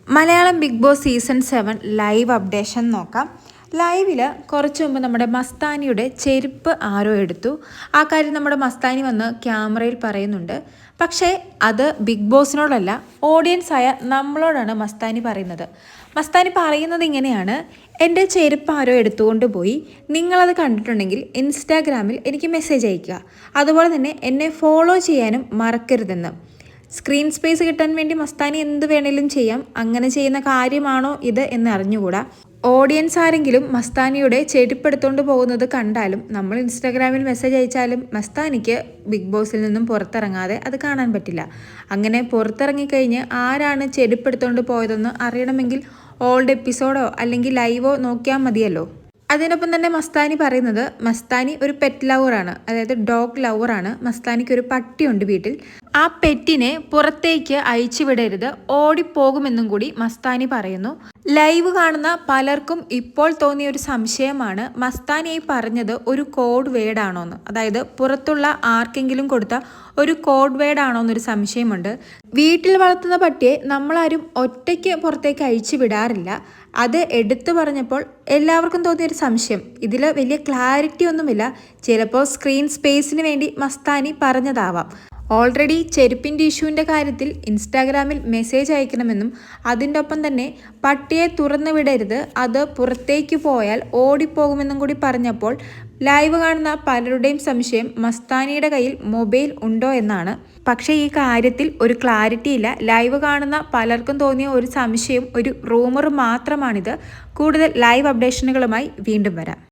Malayalam Big Boss season 7 live updation നോക്കാം. ലൈവിൽ കുറച്ച് മുമ്പ് നമ്മുടെ മസ്താനിയുടെ ചെരുപ്പ് ആരോ എടുത്തു. ആ കാര്യം നമ്മുടെ മസ്താനി വന്ന് ക്യാമറയിൽ പറയുന്നുണ്ട്. പക്ഷേ അത് ബിഗ് ബോസിനോടല്ല, ഓഡിയൻസായ നമ്മളോടാണ് മസ്താനി പറയുന്നത്. മസ്താനി പറയുന്നത് ഇങ്ങനെയാണ്: എൻ്റെ ചെരുപ്പ് ആരോ എടുത്തുകൊണ്ട് പോയി, നിങ്ങളത് കണ്ടിട്ടുണ്ടെങ്കിൽ ഇൻസ്റ്റാഗ്രാമിൽ എനിക്ക് മെസ്സേജ് അയയ്ക്കുക, അതുപോലെ തന്നെ എന്നെ ഫോളോ ചെയ്യാനും മറക്കരുതെന്ന്. സ്ക്രീൻ സ്പേസ് കിട്ടാൻ വേണ്ടി മസ്താനി എന്ത് വേണേലും ചെയ്യാം. അങ്ങനെ ചെയ്യുന്ന കാര്യമാണോ ഇത് എന്ന് അറിഞ്ഞുകൂടാ. ഓഡിയൻസ് ആരെങ്കിലും മസ്താനിയുടെ ചെരുപ്പെടുത്തുകൊണ്ട് പോകുന്നത് കണ്ടാലും നമ്മൾ ഇൻസ്റ്റാഗ്രാമിൽ മെസ്സേജ് അയച്ചാലും മസ്താനിക്ക് ബിഗ് ബോസിൽ നിന്നും പുറത്തിറങ്ങാതെ അത് കാണാൻ പറ്റില്ല. അങ്ങനെ പുറത്തിറങ്ങിക്കഴിഞ്ഞ് ആരാണ് ചെരുപ്പെടുത്തുകൊണ്ട് പോയതെന്ന് അറിയണമെങ്കിൽ ഓൾഡ് എപ്പിസോഡോ അല്ലെങ്കിൽ ലൈവോ നോക്കിയാൽ മതിയല്ലോ. അതിനൊപ്പം തന്നെ മസ്താനി പറയുന്നത്, മസ്താനി ഒരു പെറ്റ് ലവറാണ്, അതായത് ഡോഗ് ലവറാണ്. മസ്താനിക്ക് ഒരു പട്ടിയുണ്ട് വീട്ടിൽ. ആ പെറ്റിനെ പുറത്തേക്ക് അയച്ചു വിടരുത്, ഓടിപ്പോകുമെന്നും കൂടി മസ്താനി പറയുന്നു. ലൈവ് കാണുന്ന പലർക്കും ഇപ്പോൾ തോന്നിയ ഒരു സംശയമാണ്, മസ്താനി പറഞ്ഞത് ഒരു കോഡ് വേർഡ് ആണോന്ന്. അതായത് പുറത്തുള്ള ആർക്കെങ്കിലും കൊടുത്ത ഒരു കോഡ് വേർഡ് ആണോ എന്നൊരു സംശയമുണ്ട്. വീട്ടിൽ വളർത്തുന്ന പട്ടിയെ നമ്മളാരും ഒറ്റയ്ക്ക് പുറത്തേക്ക് അയച്ചു വിടാറില്ല. അത് എടുത്തു പറഞ്ഞപ്പോൾ എല്ലാവർക്കും തോന്നിയൊരു സംശയം. ഇതിൽ വലിയ ക്ലാരിറ്റി ഒന്നുമില്ല. ചിലപ്പോൾ സ്ക്രീൻ സ്പേസിന് വേണ്ടി മസ്താനി പറഞ്ഞതാവാം. ഓൾറെഡി ചെരുപ്പിൻ്റെ ഇഷ്യൂവിൻ്റെ കാര്യത്തിൽ ഇൻസ്റ്റാഗ്രാമിൽ മെസ്സേജ് അയക്കണമെന്നും അതിൻ്റെ ഒപ്പം തന്നെ പട്ടിയെ തുറന്നു വിടരുത്, അത് പുറത്തേക്ക് പോയാൽ ഓടിപ്പോകുമെന്നും കൂടി പറഞ്ഞപ്പോൾ ലൈവ് കാണുന്ന പലരുടെയും സംശയം മസ്താനിയുടെ കയ്യിൽ മൊബൈൽ ഉണ്ടോ എന്നാണ്. പക്ഷേ ഈ കാര്യത്തിൽ ഒരു ക്ലാരിറ്റി ഇല്ല. ലൈവ് കാണുന്ന പലർക്കും തോന്നിയ ഒരു സംശയം, ഒരു റൂമർ മാത്രമാണിത്. കൂടുതൽ ലൈവ് അപ്ഡേഷനുകളുമായി വീണ്ടും വരാം.